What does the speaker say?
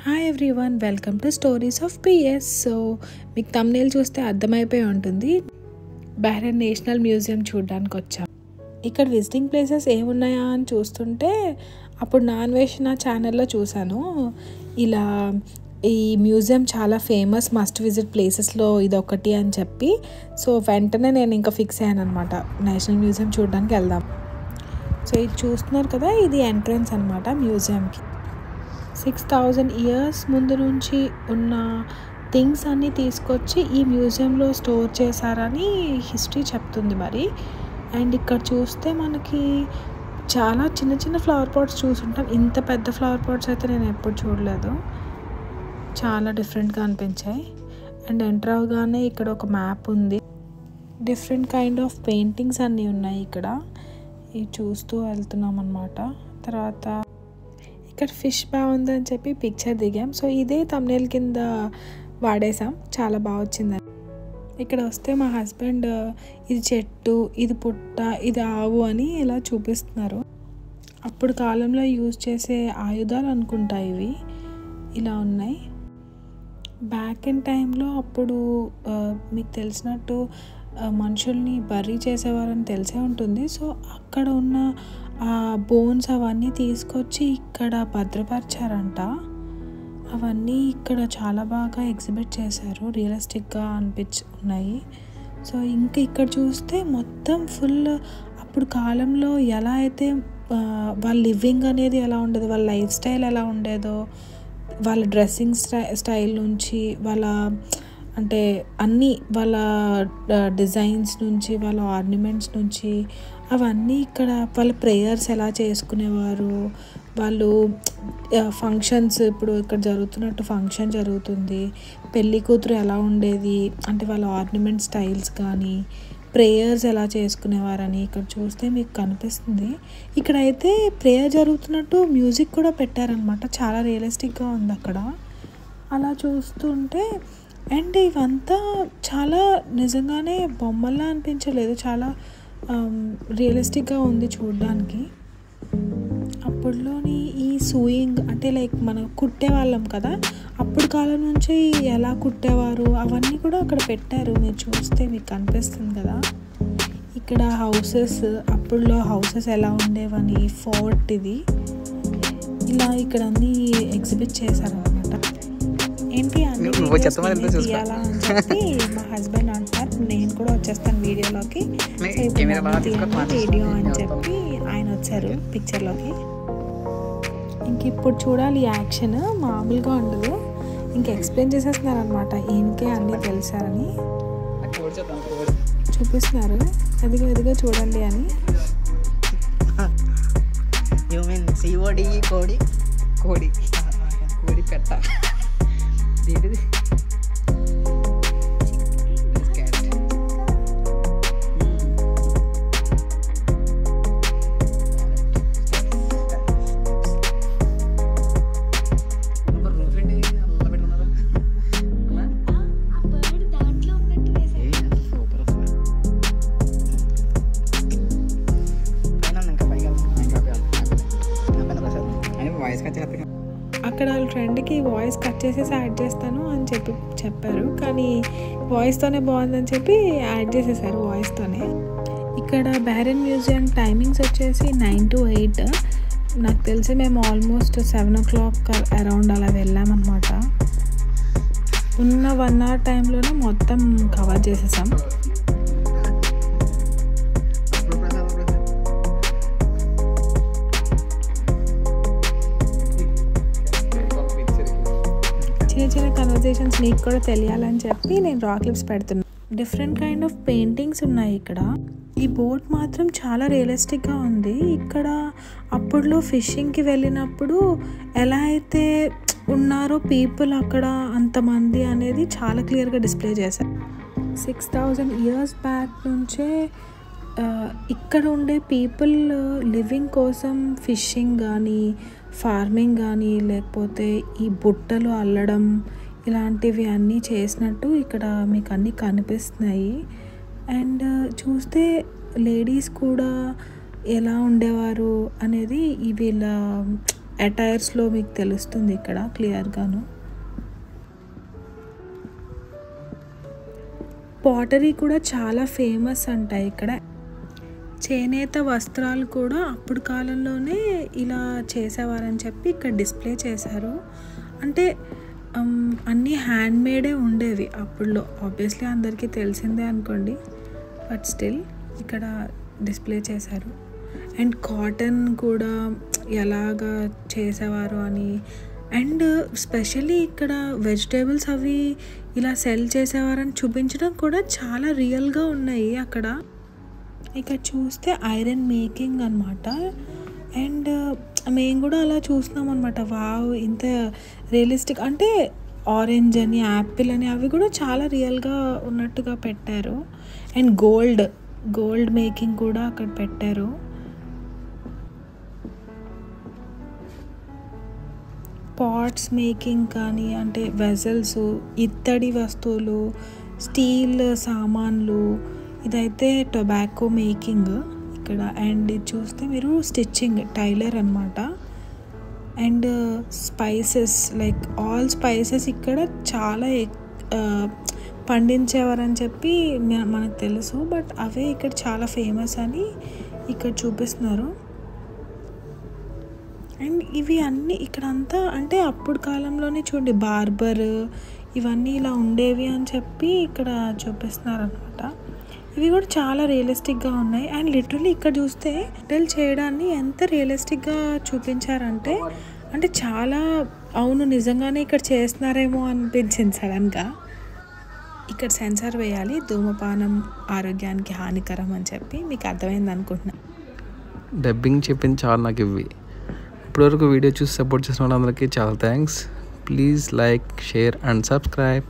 Hi everyone, welcome to stories of PS. So మీకు thumbnail చూస్తే అర్థమైపోయి ఉంటుంది, బహ్రెయిన్ నేషనల్ మ్యూజియం చూడడానికి వచ్చాం. ఇక్కడ విజిటింగ్ ప్లేసెస్ ఏమున్నాయా అని చూస్తుంటే అప్పుడు నా ఛానల్లో చూశాను. ఇలా ఈ మ్యూజియం చాలా ఫేమస్ మస్ట్ విజిట్ ప్లేసెస్లో ఇదొకటి అని చెప్పి, సో వెంటనే నేను ఇంకా ఫిక్స్ అయ్యాను అనమాట, నేషనల్ మ్యూజియం చూడడానికి వెళ్దాం. సో ఇది చూస్తున్నారు కదా, ఇది ఎంట్రన్స్ అనమాట మ్యూజియంకి. 6000 years ముందు నుంచి ఉన్న థింగ్స్ అన్నీ తీసుకొచ్చి ఈ మ్యూజియంలో స్టోర్ చేశారని హిస్టరీ చెప్తుంది మరి. అండ్ ఇక్కడ చూస్తే మనకి చాలా చిన్న చిన్న ఫ్లవర్ పాట్స్ చూసుంటాం, ఇంత పెద్ద ఫ్లవర్ పాట్స్ అయితే నేను ఎప్పుడు చూడలేదు, చాలా డిఫరెంట్గా అనిపించాయి. అండ్ ఎంటర్ అవగానే ఇక్కడ ఒక మ్యాప్ ఉంది, డిఫరెంట్ కైండ్ ఆఫ్ పెయింటింగ్స్ అన్నీ ఉన్నాయి ఇక్కడ. ఇవి చూస్తూ వెళ్తున్నాం అన్నమాట. తర్వాత ఇక్కడ ఫిష్ బాగుందని చెప్పి పిక్చర్ దిగాం. సో ఇదే thumbnail కింద వాడేసాం, చాలా బాగా వచ్చిందని. ఇక్కడ వస్తే మా హస్బెండ్ ఇది చెట్టు, ఇది పుట్ట, ఇది ఆవు అని ఇలా చూపిస్తున్నారు. అప్పుడు కాలంలో యూజ్ చేసే ఆయుధాలు అనుకుంటా ఇవి, ఇలా ఉన్నాయి. బ్యాక్ ఇన్ టైంలో అప్పుడు మీకు తెలిసినట్టు మనుషుల్ని బర్రీ చేసేవారని తెలిసే ఉంటుంది. సో అక్కడ ఉన్న బోన్స్ అవన్నీ తీసుకొచ్చి ఇక్కడ భద్రపరిచారంట. అవన్నీ ఇక్కడ చాలా బాగా ఎగ్జిబిట్ చేశారు, రియలిస్టిక్గా ఉన్నాయి. సో ఇంకా ఇక్కడ చూస్తే మొత్తం ఫుల్ అప్పుడు కాలంలో ఎలా అయితే వాళ్ళ లివింగ్ అనేది ఎలా ఉండేదో, వాళ్ళ లైఫ్ స్టైల్ ఎలా ఉండేదో, వాళ్ళ డ్రెస్సింగ్ స్టైల్ నుంచి వాళ్ళ అంటే అన్నీ, వాళ్ళ డిజైన్స్ నుంచి, వాళ్ళ ఆర్నమెంట్స్ నుంచి, అవన్నీ ఇక్కడ వాళ్ళ ప్రేయర్స్ ఎలా చేసుకునేవారు, వాళ్ళు ఫంక్షన్స్, ఇప్పుడు ఇక్కడ జరుగుతున్నట్టు ఫంక్షన్ జరుగుతుంది, పెళ్ళి కూతురు ఎలా ఉండేది అంటే వాళ్ళ ఆర్నమెంట్ స్టైల్స్ కానీ, ప్రేయర్స్ ఎలా చేసుకునేవారని ఇక్కడ చూస్తే మీకు కనిపిస్తుంది. ఇక్కడైతే ప్రేయర్ జరుగుతున్నట్టు మ్యూజిక్ కూడా పెట్టారనమాట, చాలా రియలిస్టిక్గా ఉంది అక్కడ అలా చూస్తుంటే. అండ్ ఇవంతా చాలా నిజంగానే బొమ్మల్లా అనిపించలేదు, చాలా రియలిస్టిక్గా ఉంది చూడడానికి. అప్పుడులోని ఈ సూయింగ్ అంటే లైక్ మనం కుట్టేవాళ్ళం కదా, అప్పుడు కాలం నుంచి ఎలా కుట్టేవారు అవన్నీ కూడా అక్కడ పెట్టారు, మీరు చూస్తే మీకు కనిపిస్తుంది కదా. ఇక్కడ హౌసెస్, అప్పుడులో హౌసెస్ ఎలా ఉండేవని, ఫోర్ట్ ఇది, ఇలా ఇక్కడ అన్నీ ఎగ్జిబిట్ చేశారు అనమాట. ఏంటి అన్ని తీయాలా అని చెప్పి మా హస్బెండ్ అంటారు, నేను కూడా వచ్చేస్తాను వీడియోలోకి, వీడియో అని చెప్పి ఆయన వచ్చారు పిక్చర్లోకి. ఇంక ఇప్పుడు చూడాలి యాక్షన్, మామూలుగా ఉండదు, ఇంక ఎక్స్ప్లెయిన్ చేసేస్తున్నారు అనమాట, ఈయనకే అన్నీ తెలిసారని చూపిస్తున్నారు, ఎదిగో ఎదిగో చూడండి అని. కోడి కోడి కోడి పెట్ట ఏంటిది, అక్కడ వాళ్ళ ఫ్రెండ్కి వాయిస్ కట్ చేసేసి యాడ్ చేస్తాను అని చెప్పారు, కానీ వాయిస్తోనే బాగుందని చెప్పి యాడ్ చేసేసారు వాయిస్తోనే. ఇక్కడ బహ్రెయిన్ మ్యూజియం టైమింగ్స్ వచ్చేసి 9 to 8. నాకు తెలిసి మేము ఆల్మోస్ట్ 7 o'clock అరౌండ్ అలా వెళ్ళామన్నమాట. ఉన్న 1 hour టైంలోనే మొత్తం కవర్ చేసేసాం. చిన్న చిన్న కన్వర్జేషన్స్ నీకు కూడా తెలియాలని చెప్పి నేను రా క్లిప్స్ పెడుతున్నాను. డిఫరెంట్ కైండ్ ఆఫ్ పెయింటింగ్స్ ఉన్నాయి ఇక్కడ. ఈ బోట్ మాత్రం చాలా రియలిస్టిక్గా ఉంది. ఇక్కడ అప్పుడులో ఫిషింగ్కి వెళ్ళినప్పుడు ఎలా అయితే ఉన్నారో పీపుల్ అక్కడ అంతమంది అనేది చాలా క్లియర్గా డిస్ప్లే చేశారు. 6000 years బ్యాక్ నుంచే ఇక్కడ ఉండే పీపుల్ లివింగ్ కోసం ఫిషింగ్ కానీ, ఫార్మింగ్ కానీ, లేకపోతే ఈ బుట్టలు అల్లడం ఇలాంటివి అన్నీ చేసినట్టు ఇక్కడ మీకు అన్నీ కనిపిస్తున్నాయి. అండ్ చూస్తే లేడీస్ కూడా ఎలా ఉండేవారు అనేది వీళ్ళ అటైర్స్లో మీకు తెలుస్తుంది ఇక్కడ క్లియర్గాను. పాటరీ కూడా చాలా ఫేమస్ అంట ఇక్కడ. చేనేత వస్త్రాలు కూడా అప్పుడు కాలంలోనే ఇలా చేసేవారని చెప్పి ఇక్కడ డిస్ప్లే చేశారు. అంటే అన్నీ హ్యాండ్మేడే ఉండేవి అప్పుడులో. ఆబ్వియస్లీ అందరికీ తెలిసిందే అనుకోండి, బట్ స్టిల్ ఇక్కడ డిస్ప్లే చేశారు. అండ్ కాటన్ కూడా ఎలాగా చేసేవారు అని, అండ్ స్పెషల్లీ ఇక్కడ వెజిటేబుల్స్ అవి ఇలా సెల్ చేసేవారని చూపించడం కూడా చాలా రియల్గా ఉన్నాయి అక్కడ. ఇక్కడ చూస్తే ఐరన్ మేకింగ్ అనమాట. అండ్ మేము కూడా అలా చూస్తున్నాం అనమాట. వావ్, ఇంత రియలిస్టిక్ అంటే ఆరెంజ్ అని, యాపిల్ అని అవి కూడా చాలా రియల్గా ఉన్నట్టుగా పెట్టారు. అండ్ గోల్డ్ మేకింగ్ కూడా అక్కడ పెట్టారు. పాట్స్ మేకింగ్ కానీ, అంటే వెజల్స్, ఇత్తడి వస్తువులు, స్టీల్ సామాన్లు, ఇదైతే టొబాకో మేకింగ్ ఇక్కడ. అండ్ ఇది చూస్తే మీరు స్టిచ్చింగ్, టైలర్ అనమాట. And spices, like all spices ఇక్కడ చాలా పండించేవారని చెప్పి మనకు తెలుసు, బట్ అవే ఇక్కడ చాలా ఫేమస్ అని ఇక్కడ చూపిస్తున్నారు. అండ్ ఇవి అన్నీ ఇక్కడంతా అంటే అప్పుడు కాలంలోనే చూడండి, బార్బర్ ఇవన్నీ ఇలా ఉండేవి అని చెప్పి ఇక్కడ చూపిస్తున్నారు అనమాట. ఇవి కూడా చాలా రియలిస్టిక్గా ఉన్నాయి. అండ్ లిటరలీ ఇక్కడ చూస్తే టెల్ చేయడాన్ని ఎంత రియలిస్టిక్గా చూపించారంటే, అంటే చాలా అవును నిజంగానే ఇక్కడ చేస్తున్నారేమో అనిపించింది సడన్గా. ఇక్కడ సెన్సార్ వేయాలి, ధూమపానం ఆరోగ్యానికి హానికరం అని చెప్పి. మీకు అర్థమైంది అనుకుంటున్నా. డబ్బింగ్ చెప్పింది చాలా నాకు ఇవి. ఇప్పటివరకు వీడియో చూసి సపోర్ట్ చేసిన వాళ్ళందరికీ చాలా thanks. Please like, share and subscribe.